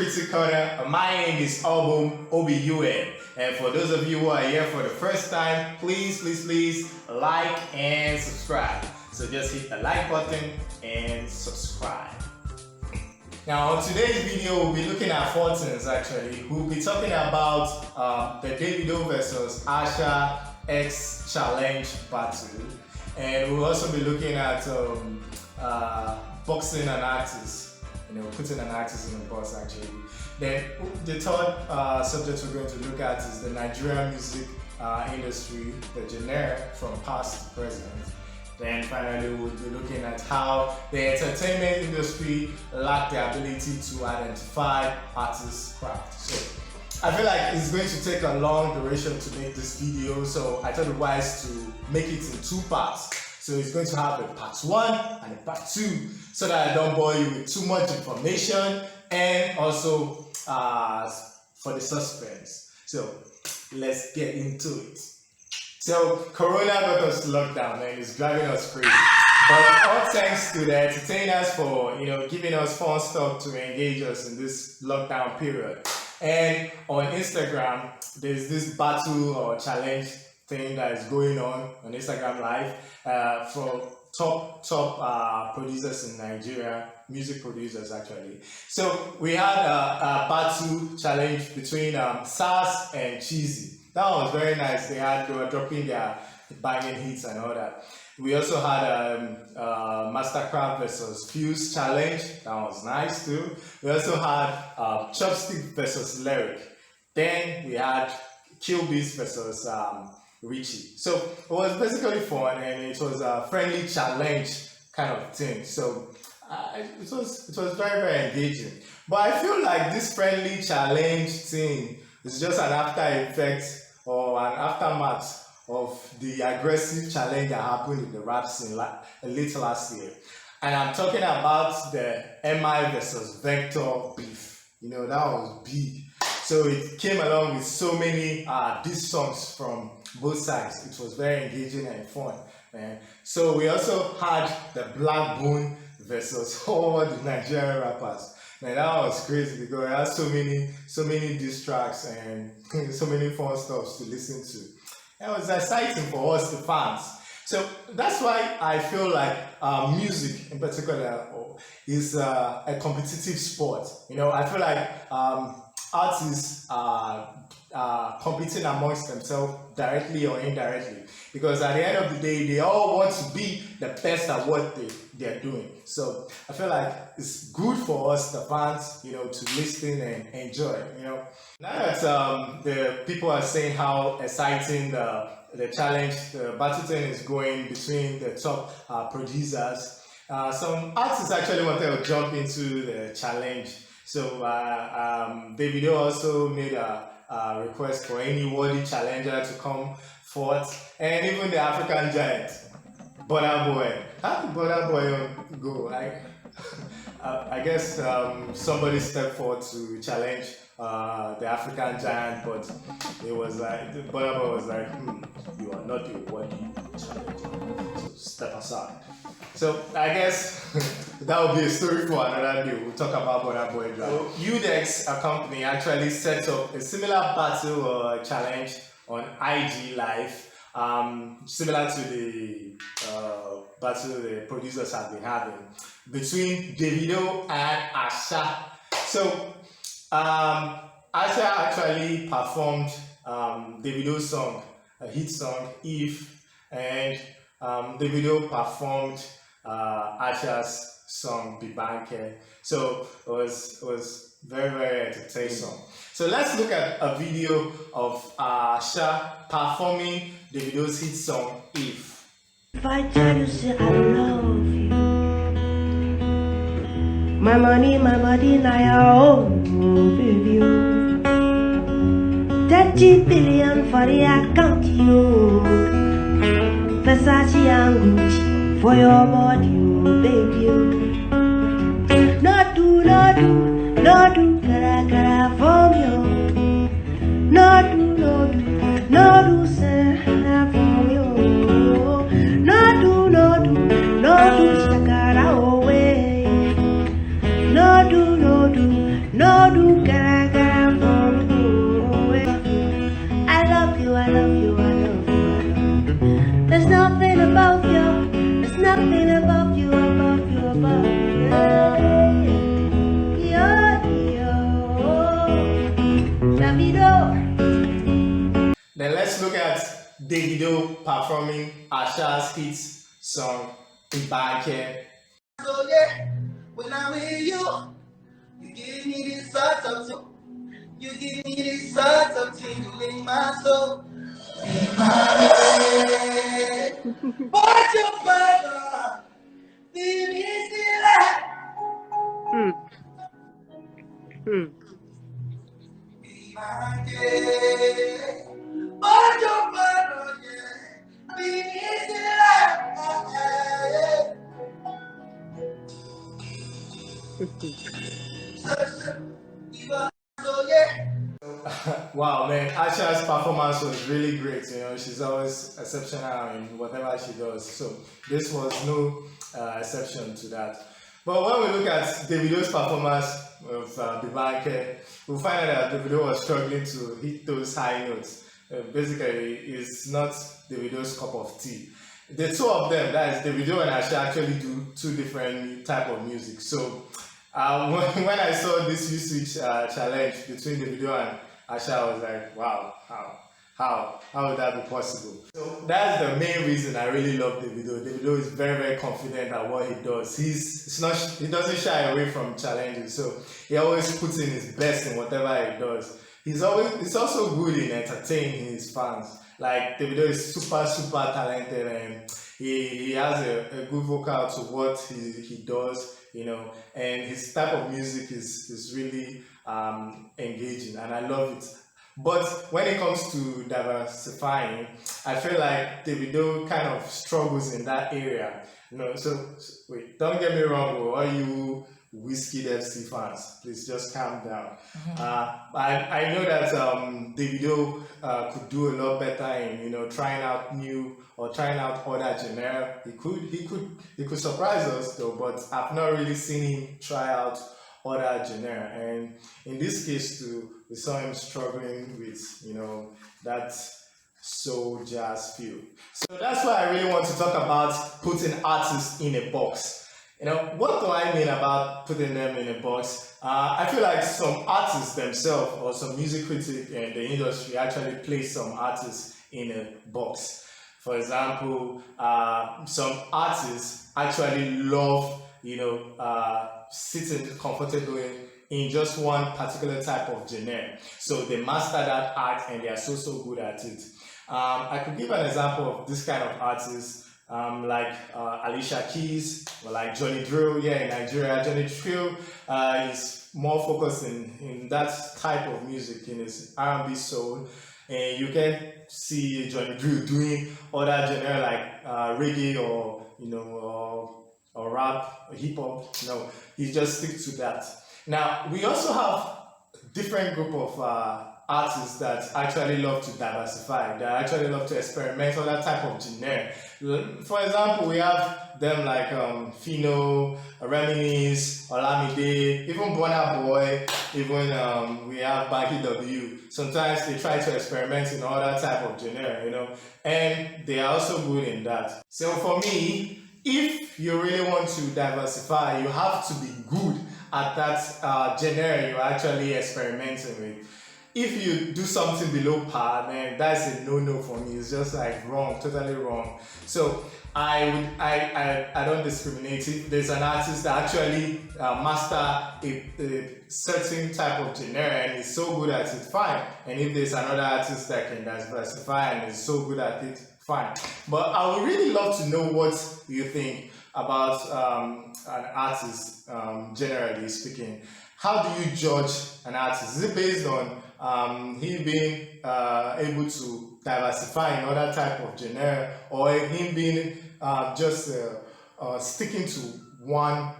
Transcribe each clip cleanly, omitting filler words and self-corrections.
Critic Corner. My name is OBUN. And for those of you who are here for the first time, please like and subscribe. So just hit the like button and subscribe. Now on today's video, we'll be looking at 4 things actually. We'll be talking about the Davido versus ASA X Challenge battle. And we'll also be looking at boxing an artist, putting an artist in the box actually. Then the third subject we're going to look at is the Nigerian music industry, the genre from past to present. Then finally we'll be looking at how the entertainment industry lacked the ability to identify artists' craft. So I feel like it's going to take a long duration to make this video, so I thought it wise to make it in 2 parts. So it's going to have a part 1 and a part 2, so that I don't bore you with too much information, and also for the suspense. So let's get into it. So Corona got us locked down and it's driving us crazy. But all thanks to the entertainers for giving us fun stuff to engage us in this lockdown period. And on Instagram, there's this battle or challenge thing that is going on Instagram Live from top producers in Nigeria, music producers actually. So we had a battle challenge between SAS and Cheesy. That was very nice. They were dropping their banging hits and all that. We also had Mastercraft versus Fuse challenge. That was nice too. We also had Chopstick versus Lyric. Then we had Kill Beast versus Richie. So it was basically fun and it was a friendly challenge kind of thing. So it was very, very engaging. But I feel like this friendly challenge thing is just an after effect or an aftermath of the aggressive challenge that happened in the rap scene late last year. And I'm talking about the MI versus Vector beef. That was big. So it came along with so many diss songs from both sides. It was very engaging and fun. So we also had the Black Bone versus all the Nigerian rappers. Man, that was crazy because I had so many diss tracks and so many fun stuff to listen to. It was exciting for us, the fans. So that's why I feel like music in particular is a competitive sport. I feel like artists are competing amongst themselves directly or indirectly, because at the end of the day they all want to be the best at what they're doing. So I feel like it's good for us, the fans, to listen and enjoy. Now that the people are saying how exciting the challenge, the battle thing is going between the top producers, some artists actually wanted to jump into the challenge. So Davido also made a request for any worthy challenger to come forth, and even the African giant, Burna Boy. How did Burna Boy go? I guess somebody stepped forward to challenge the African giant, but it was like Burna Boy was like, you are not a worthy challenger, so step aside. So I guess that will be a story for another day. We'll talk about Burna Boy. So Udex, a company, actually set up a similar battle or challenge on IG Live, similar to the battle the producers have been having between Davido and ASA. So ASA actually performed Davido's song, a hit song, If, and Davido performed ASA's song, Bibanke. So it was very, very entertaining song. So let's look at a video of ASA performing Davido's hit song, If. If I tell you, say I love you, my money, my body, now your own, baby. 30 billion for the account, you. Versace and Gucci for your body, baby. No do, cara for you. No do, sir, for you. No do, shakara away. No do, look at Davido performing Asha's hit song Bibanke. So yeah, when I'm with you, you give me this sort of thing. You give me this sort of tingle in my soul. In my head. But your father, leave me still alive. Be my head. But your father, yeah, leave me still alive. So yeah. Wow, man, Asha's performance was really great. She's always exceptional in whatever she does. So this was no exception to that. But when we look at Davido's performance of Bibanke, we'll find out that Davido was struggling to hit those high notes. Basically, it's not Davido's cup of tea. The two of them, that is Davido and Asha, actually do two different type of music. So when I saw this Xswitch challenge between Davido and Asha, I was like, wow, how would that be possible? So that's the main reason I really love Davido. Davido is very, very confident at what he does. He doesn't shy away from challenges, so he always puts in his best in whatever he does. He's also good in entertaining his fans. Like Davido is super, super talented, and he has a good vocal to what he does, and his type of music is really engaging, and I love it. But when it comes to diversifying, I feel like Davido kind of struggles in that area. So wait, don't get me wrong, all you Whiskey FC fans, please just calm down. I know that Davido could do a lot better in trying out other genre. He could surprise us though, but I've not really seen him try out other genre. And in this case too, we saw him struggling with that soul jazz feel. So that's why I really want to talk about putting artists in a box. What do I mean about putting them in a box? I feel like some artists themselves or some music critics in the industry actually place some artists in a box. For example, some artists actually love, sitting comfortably in just one particular type of genre. So they master that art and they are so good at it. I could give an example of this kind of artists. Like Alicia Keys or like Johnny Drill, in Nigeria. Johnny Drill is more focused in that type of music, in his R&B soul, and you can see Johnny Drill doing other genre like reggae or rap, or hip hop. He just sticks to that. Now we also have different group of artists that actually love to diversify, that actually love to experiment other type of genre. For example, we have them like Fino, Reminisce, Olamide, even Burna Boy, even we have Bibanke W. Sometimes they try to experiment in other type of genre, and they are also good in that. So for me, if you really want to diversify, you have to be good at that genre you're actually experimenting with. If you do something below par, man, that's a no-no for me. It's just like wrong, totally wrong. So I don't discriminate. If there's an artist that actually master a certain type of genre and is so good at it, fine. And if there's another artist that can diversify and is so good at it, fine. But I would really love to know what you think about an artist, generally speaking. How do you judge an artist? Is it based on him being able to diversify in other type of genre, or him being just sticking to one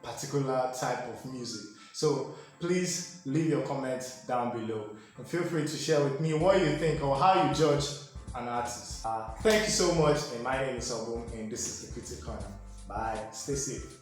particular type of music? So please leave your comments down below and feel free to share with me what you think or how you judge an artist. Thank you so much, and my name is Obum, and this is the Critic Corner. Bye. Stay safe.